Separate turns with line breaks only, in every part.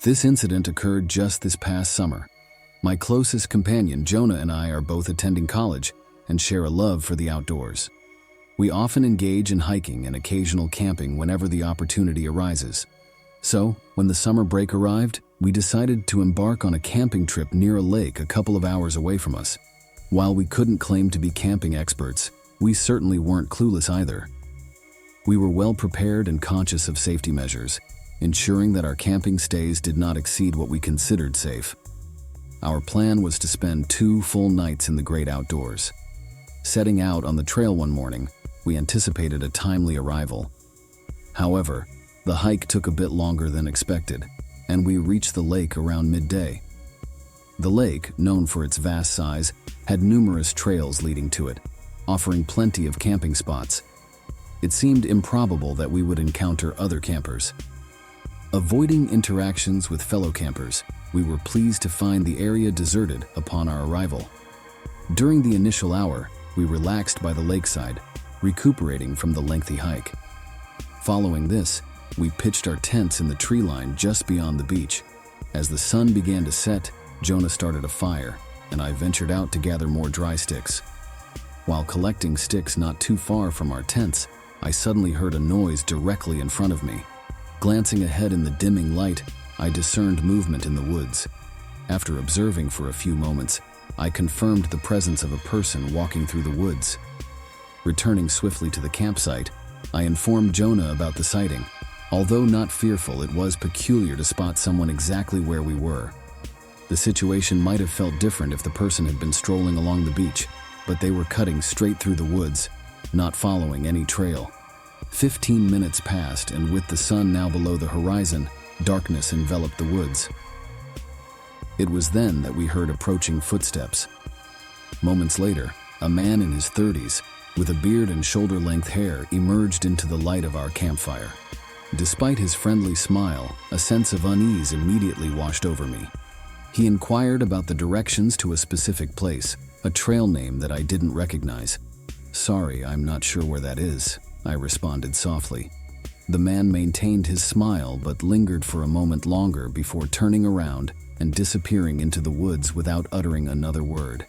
This incident occurred just this past summer. My closest companion, Jonah, and I are both attending college and share a love for the outdoors. We often engage in hiking and occasional camping whenever the opportunity arises. So, when the summer break arrived, we decided to embark on a camping trip near a lake a couple of hours away from us. While we couldn't claim to be camping experts, we certainly weren't clueless either. We were well prepared and conscious of safety measures, ensuring that our camping stays did not exceed what we considered safe. Our plan was to spend 2 full nights in the great outdoors. Setting out on the trail one morning, we anticipated a timely arrival. However, the hike took a bit longer than expected, and we reached the lake around midday. The lake, known for its vast size, had numerous trails leading to it, offering plenty of camping spots. It seemed improbable that we would encounter other campers. Avoiding interactions with fellow campers, we were pleased to find the area deserted upon our arrival. During the initial hour, we relaxed by the lakeside, recuperating from the lengthy hike. Following this, we pitched our tents in the tree line just beyond the beach. As the sun began to set, Jonah started a fire, and I ventured out to gather more dry sticks. While collecting sticks not too far from our tents, I suddenly heard a noise directly in front of me. Glancing ahead in the dimming light, I discerned movement in the woods. After observing for a few moments, I confirmed the presence of a person walking through the woods. Returning swiftly to the campsite, I informed Jonah about the sighting. Although not fearful, it was peculiar to spot someone exactly where we were. The situation might have felt different if the person had been strolling along the beach, but they were cutting straight through the woods, not following any trail. 15 minutes passed, and with the sun now below the horizon, darkness enveloped the woods. It was then that we heard approaching footsteps. Moments later, a man in his 30s, with a beard and shoulder-length hair, emerged into the light of our campfire. Despite his friendly smile, a sense of unease immediately washed over me. He inquired about the directions to a specific place, a trail name that I didn't recognize. "Sorry, I'm not sure where that is," I responded softly. The man maintained his smile but lingered for a moment longer before turning around and disappearing into the woods without uttering another word.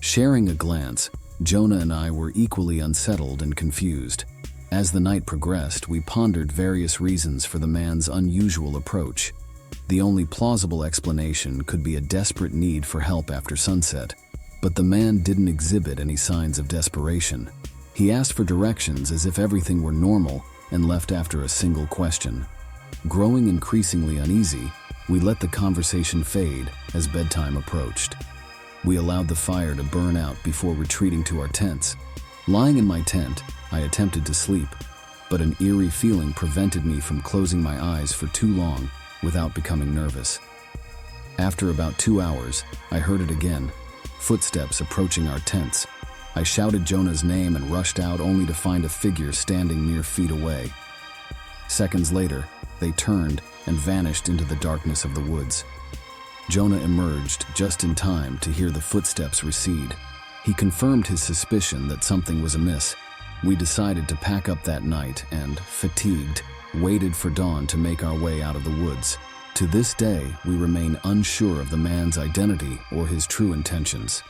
Sharing a glance, Jonah and I were equally unsettled and confused. As the night progressed, we pondered various reasons for the man's unusual approach. The only plausible explanation could be a desperate need for help after sunset, but the man didn't exhibit any signs of desperation. He asked for directions as if everything were normal and left after a single question. Growing increasingly uneasy, we let the conversation fade as bedtime approached. We allowed the fire to burn out before retreating to our tents. Lying in my tent, I attempted to sleep, but an eerie feeling prevented me from closing my eyes for too long without becoming nervous. After about 2 hours, I heard it again, footsteps approaching our tents. I shouted Jonah's name and rushed out only to find a figure standing mere feet away. Seconds later, they turned and vanished into the darkness of the woods. Jonah emerged just in time to hear the footsteps recede. He confirmed his suspicion that something was amiss. We decided to pack up that night and, fatigued, waited for dawn to make our way out of the woods. To this day, we remain unsure of the man's identity or his true intentions.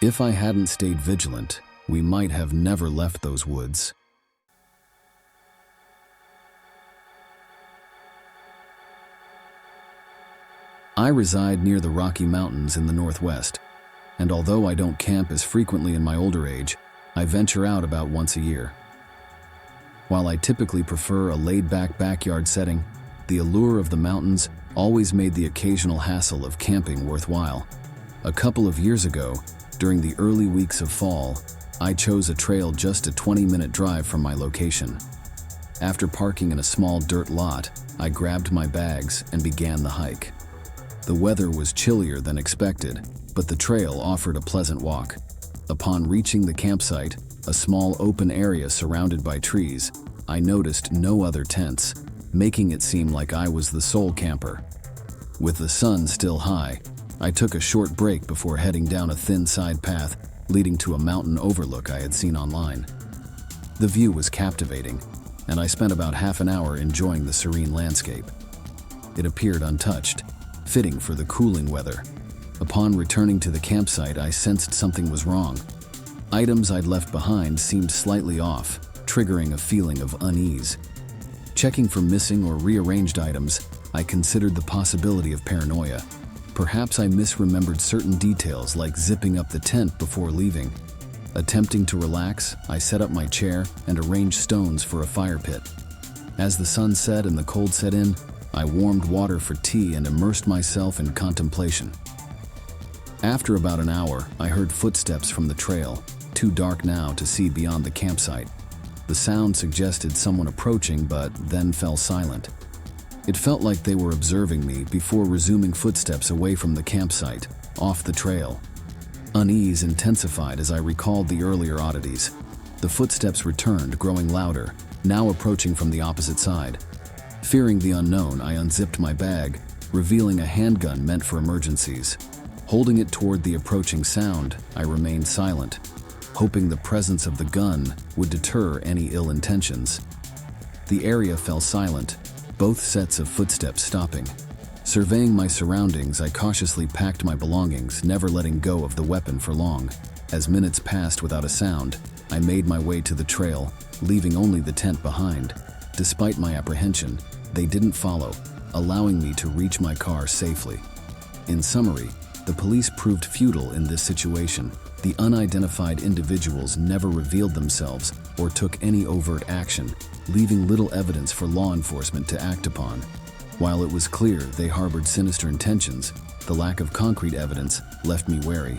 If I hadn't stayed vigilant, we might have never left those woods. I reside near the Rocky Mountains in the Northwest, and although I don't camp as frequently in my older age, I venture out about once a year. While I typically prefer a laid-back backyard setting, the allure of the mountains always made the occasional hassle of camping worthwhile. A couple of years ago, during the early weeks of fall, I chose a trail just a 20-minute drive from my location. After parking in a small dirt lot, I grabbed my bags and began the hike. The weather was chillier than expected, but the trail offered a pleasant walk. Upon reaching the campsite, a small open area surrounded by trees, I noticed no other tents, making it seem like I was the sole camper. With the sun still high, I took a short break before heading down a thin side path leading to a mountain overlook I had seen online. The view was captivating, and I spent about half an hour enjoying the serene landscape. It appeared untouched, fitting for the cooling weather. Upon returning to the campsite, I sensed something was wrong. Items I'd left behind seemed slightly off, triggering a feeling of unease. Checking for missing or rearranged items, I considered the possibility of paranoia. Perhaps I misremembered certain details like zipping up the tent before leaving. Attempting to relax, I set up my chair and arranged stones for a fire pit. As the sun set and the cold set in, I warmed water for tea and immersed myself in contemplation. After about an hour, I heard footsteps from the trail, too dark now to see beyond the campsite. The sound suggested someone approaching, but then fell silent. It felt like they were observing me before resuming footsteps away from the campsite, off the trail. Unease intensified as I recalled the earlier oddities. The footsteps returned, growing louder, now approaching from the opposite side. Fearing the unknown, I unzipped my bag, revealing a handgun meant for emergencies. Holding it toward the approaching sound, I remained silent, hoping the presence of the gun would deter any ill intentions. The area fell silent, both sets of footsteps stopping. Surveying my surroundings, I cautiously packed my belongings, never letting go of the weapon for long. As minutes passed without a sound, I made my way to the trail, leaving only the tent behind. Despite my apprehension, they didn't follow, allowing me to reach my car safely. In summary, the police proved futile in this situation. The unidentified individuals never revealed themselves or took any overt action, leaving little evidence for law enforcement to act upon. While it was clear they harbored sinister intentions, the lack of concrete evidence left me wary.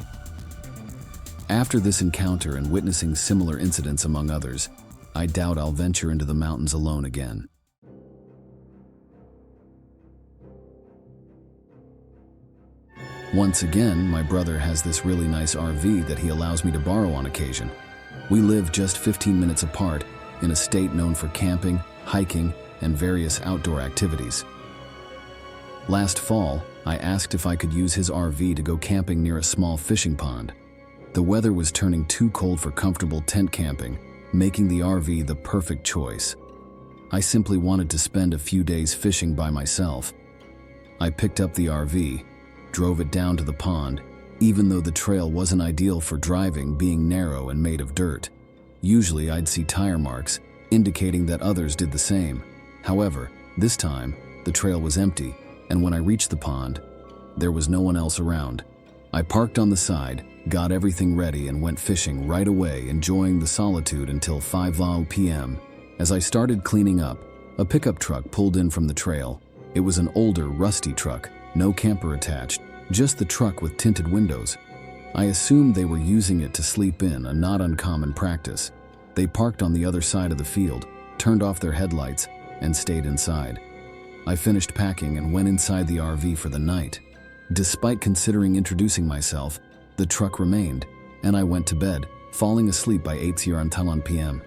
After this encounter and witnessing similar incidents among others, I doubt I'll venture into the mountains alone again. Once again, my brother has this really nice RV that he allows me to borrow on occasion. We live just 15 minutes apart in a state known for camping, hiking, and various outdoor activities. Last fall, I asked if I could use his RV to go camping near a small fishing pond. The weather was turning too cold for comfortable tent camping, making the RV the perfect choice. I simply wanted to spend a few days fishing by myself. I picked up the RV, drove it down to the pond, even though the trail wasn't ideal for driving, being narrow and made of dirt. Usually I'd see tire marks, indicating that others did the same. However, this time, the trail was empty, and when I reached the pond, there was no one else around. I parked on the side, got everything ready, and went fishing right away, enjoying the solitude until 5 p.m. As I started cleaning up, a pickup truck pulled in from the trail. It was an older, rusty truck, no camper attached, just the truck with tinted windows. I assumed they were using it to sleep in, a not uncommon practice. They parked on the other side of the field, turned off their headlights, and stayed inside. I finished packing and went inside the RV for the night. Despite considering introducing myself, the truck remained, and I went to bed, falling asleep by 8 p.m.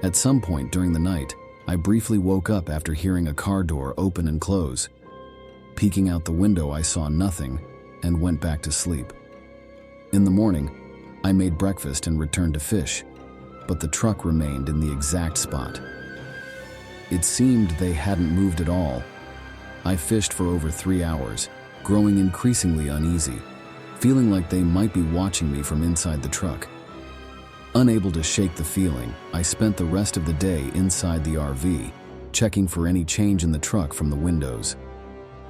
At some point during the night, I briefly woke up after hearing a car door open and close. Peeking out the window, I saw nothing and went back to sleep. In the morning, I made breakfast and returned to fish, but the truck remained in the exact spot. It seemed they hadn't moved at all. I fished for over 3 hours, growing increasingly uneasy, feeling like they might be watching me from inside the truck. Unable to shake the feeling, I spent the rest of the day inside the RV, checking for any change in the truck from the windows.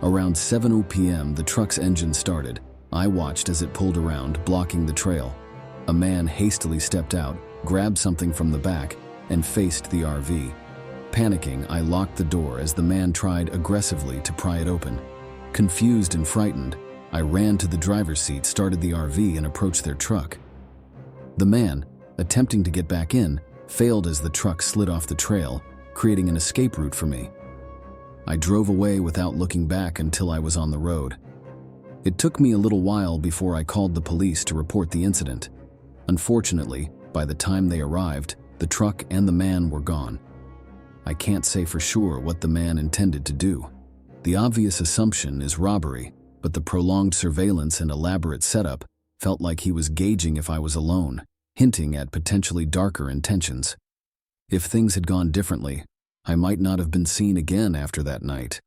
Around 7 p.m., the truck's engine started. I watched as it pulled around, blocking the trail. A man hastily stepped out, grabbed something from the back, and faced the RV. Panicking, I locked the door as the man tried aggressively to pry it open. Confused and frightened, I ran to the driver's seat, started the RV, and approached their truck. The man, attempting to get back in, failed as the truck slid off the trail, creating an escape route for me. I drove away without looking back until I was on the road. It took me a little while before I called the police to report the incident. Unfortunately, by the time they arrived, the truck and the man were gone. I can't say for sure what the man intended to do. The obvious assumption is robbery, but the prolonged surveillance and elaborate setup felt like he was gauging if I was alone, hinting at potentially darker intentions. If things had gone differently, I might not have been seen again after that night.